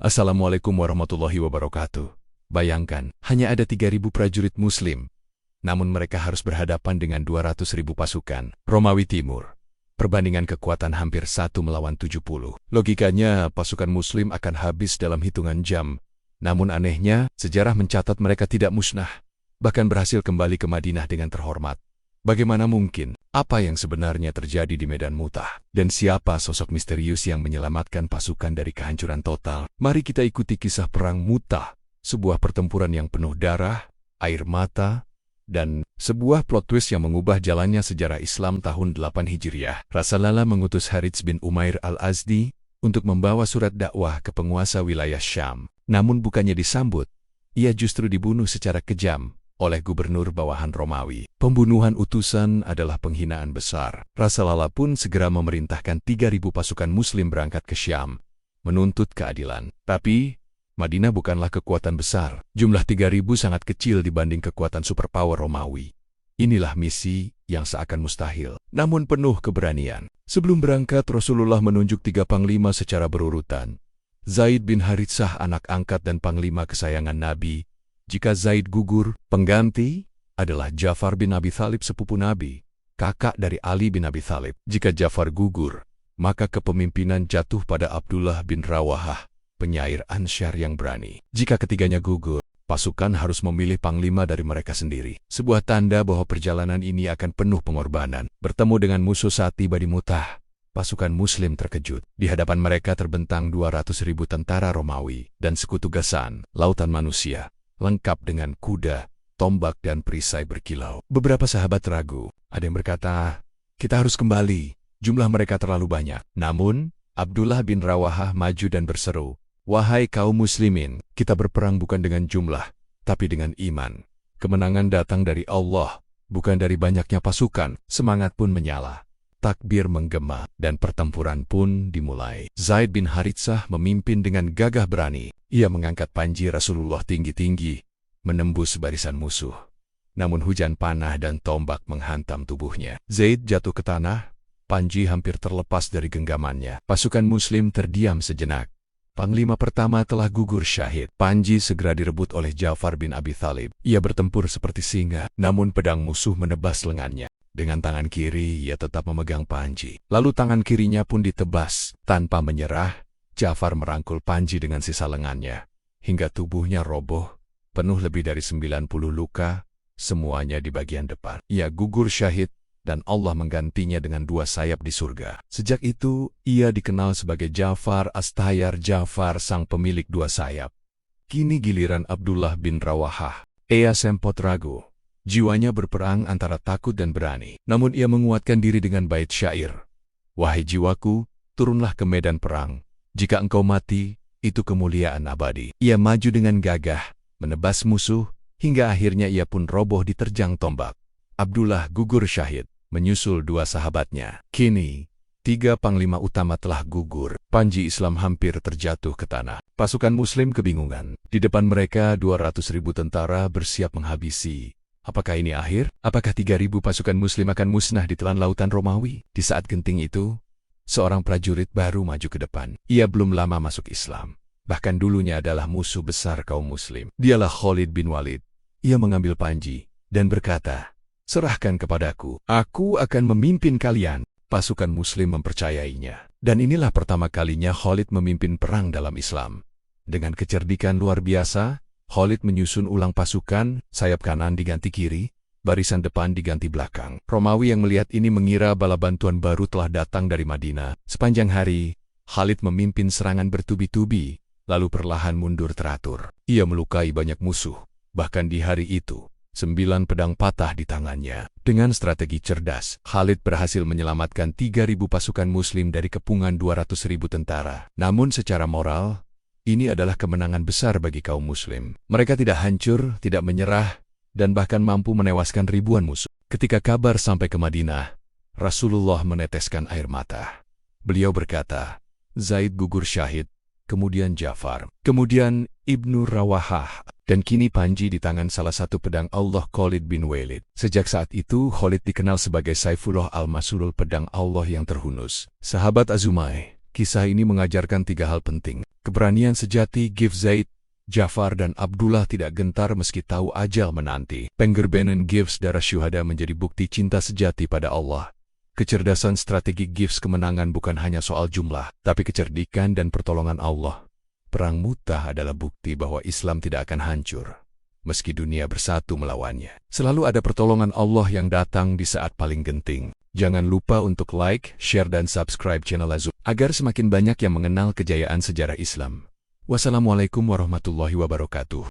Assalamualaikum warahmatullahi wabarakatuh. Bayangkan, hanya ada 3.000 prajurit Muslim, namun mereka harus berhadapan dengan 200.000 pasukan Romawi Timur. Perbandingan kekuatan hampir 1 melawan 70. Logikanya, pasukan Muslim akan habis dalam hitungan jam. Namun anehnya, sejarah mencatat mereka tidak musnah, bahkan berhasil kembali ke Madinah dengan terhormat. Bagaimana mungkin? Apa yang sebenarnya terjadi di Medan Mu'tah? Dan siapa sosok misterius yang menyelamatkan pasukan dari kehancuran total? Mari kita ikuti kisah Perang Mu'tah, sebuah pertempuran yang penuh darah, air mata, dan sebuah plot twist yang mengubah jalannya sejarah Islam tahun 8 Hijriah. Rasulullah mengutus Harits bin Umair al-Azdi untuk membawa surat dakwah ke penguasa wilayah Syam. Namun bukannya disambut, ia justru dibunuh secara kejam oleh gubernur bawahan Romawi. Pembunuhan utusan adalah penghinaan besar. Rasulullah pun segera memerintahkan 3.000 pasukan Muslim berangkat ke Syam, menuntut keadilan. Tapi Madinah bukanlah kekuatan besar. Jumlah 3.000 sangat kecil dibanding kekuatan superpower Romawi. Inilah misi yang seakan mustahil, namun penuh keberanian. Sebelum berangkat, Rasulullah menunjuk 3 panglima secara berurutan. Zaid bin Haritsah, anak angkat dan panglima kesayangan Nabi. Jika Zaid gugur, pengganti adalah Ja'far bin Abi Thalib, sepupu Nabi, kakak dari Ali bin Abi Thalib. Jika Ja'far gugur, maka kepemimpinan jatuh pada Abdullah bin Rawahah, penyair Ansyar yang berani. Jika ketiganya gugur, pasukan harus memilih panglima dari mereka sendiri. Sebuah tanda bahwa perjalanan ini akan penuh pengorbanan. Bertemu dengan musuh saat tiba di Mu'tah, pasukan Muslim terkejut. Di hadapan mereka terbentang 200.000 tentara Romawi dan sekutu Ghassan, lautan manusia, lengkap dengan kuda, tombak, dan perisai berkilau. Beberapa sahabat ragu. Ada yang berkata, kita harus kembali, jumlah mereka terlalu banyak. Namun, Abdullah bin Rawahah maju dan berseru, wahai kaum muslimin, kita berperang bukan dengan jumlah, tapi dengan iman. Kemenangan datang dari Allah, bukan dari banyaknya pasukan. Semangat pun menyala. Takbir menggema, dan pertempuran pun dimulai. Zaid bin Haritsah memimpin dengan gagah berani. Ia mengangkat panji Rasulullah tinggi-tinggi, menembus barisan musuh. Namun hujan panah dan tombak menghantam tubuhnya. Zaid jatuh ke tanah, panji hampir terlepas dari genggamannya. Pasukan Muslim terdiam sejenak. Panglima pertama telah gugur syahid. Panji segera direbut oleh Ja'far bin Abi Thalib. Ia bertempur seperti singa, namun pedang musuh menebas lengannya. Dengan tangan kiri, ia tetap memegang panji. Lalu tangan kirinya pun ditebas. Tanpa menyerah, Ja'far merangkul panji dengan sisa lengannya, hingga tubuhnya roboh, penuh lebih dari 90 luka, semuanya di bagian depan. Ia gugur syahid, dan Allah menggantinya dengan 2 sayap di surga. Sejak itu, ia dikenal sebagai Ja'far As-Tayyar, Ja'far sang pemilik 2 sayap. Kini giliran Abdullah bin Rawahah. Ia sempat ragu. Jiwanya berperang antara takut dan berani. Namun ia menguatkan diri dengan bait syair. Wahai jiwaku, turunlah ke medan perang. Jika engkau mati, itu kemuliaan abadi. Ia maju dengan gagah, menebas musuh, hingga akhirnya ia pun roboh diterjang tombak. Abdullah gugur syahid, menyusul 2 sahabatnya. Kini, 3 panglima utama telah gugur. Panji Islam hampir terjatuh ke tanah. Pasukan Muslim kebingungan. Di depan mereka 200.000 tentara bersiap menghabisi. Apakah ini akhir? Apakah 3.000 pasukan Muslim akan musnah di telan lautan Romawi? Di saat genting itu, seorang prajurit baru maju ke depan. Ia belum lama masuk Islam. Bahkan dulunya adalah musuh besar kaum Muslim. Dialah Khalid bin Walid. Ia mengambil panji dan berkata, serahkan kepadaku. Aku akan memimpin kalian. Pasukan Muslim mempercayainya. Dan inilah pertama kalinya Khalid memimpin perang dalam Islam. Dengan kecerdikan luar biasa, Khalid menyusun ulang pasukan, sayap kanan diganti kiri, barisan depan diganti belakang. Romawi yang melihat ini mengira bala bantuan baru telah datang dari Madinah. Sepanjang hari, Khalid memimpin serangan bertubi-tubi, lalu perlahan mundur teratur. Ia melukai banyak musuh. Bahkan di hari itu, 9 pedang patah di tangannya. Dengan strategi cerdas, Khalid berhasil menyelamatkan 3.000 pasukan Muslim dari kepungan 200.000 tentara. Namun secara moral, ini adalah kemenangan besar bagi kaum Muslim. Mereka tidak hancur, tidak menyerah, dan bahkan mampu menewaskan ribuan musuh. Ketika kabar sampai ke Madinah, Rasulullah meneteskan air mata. Beliau berkata, Zaid gugur syahid, kemudian Ja'far, kemudian Ibnu Rawahah, dan kini panji di tangan salah satu pedang Allah, Khalid bin Walid. Sejak saat itu, Khalid dikenal sebagai Saifullah al-Masulul, pedang Allah yang terhunus. Sahabat Azumai, kisah ini mengajarkan 3 hal penting. Keberanian sejati Gif Zaid, Jafar dan Abdullah tidak gentar meski tahu ajal menanti. Pengorbanan Gifs darah syuhada menjadi bukti cinta sejati pada Allah. Kecerdasan strategi Gifs kemenangan bukan hanya soal jumlah, tapi kecerdikan dan pertolongan Allah. Perang Mu'tah adalah bukti bahwa Islam tidak akan hancur meski dunia bersatu melawannya. Selalu ada pertolongan Allah yang datang di saat paling genting. Jangan lupa untuk like, share dan subscribe channel Azub agar semakin banyak yang mengenal kejayaan sejarah Islam. Wassalamualaikum warahmatullahi wabarakatuh.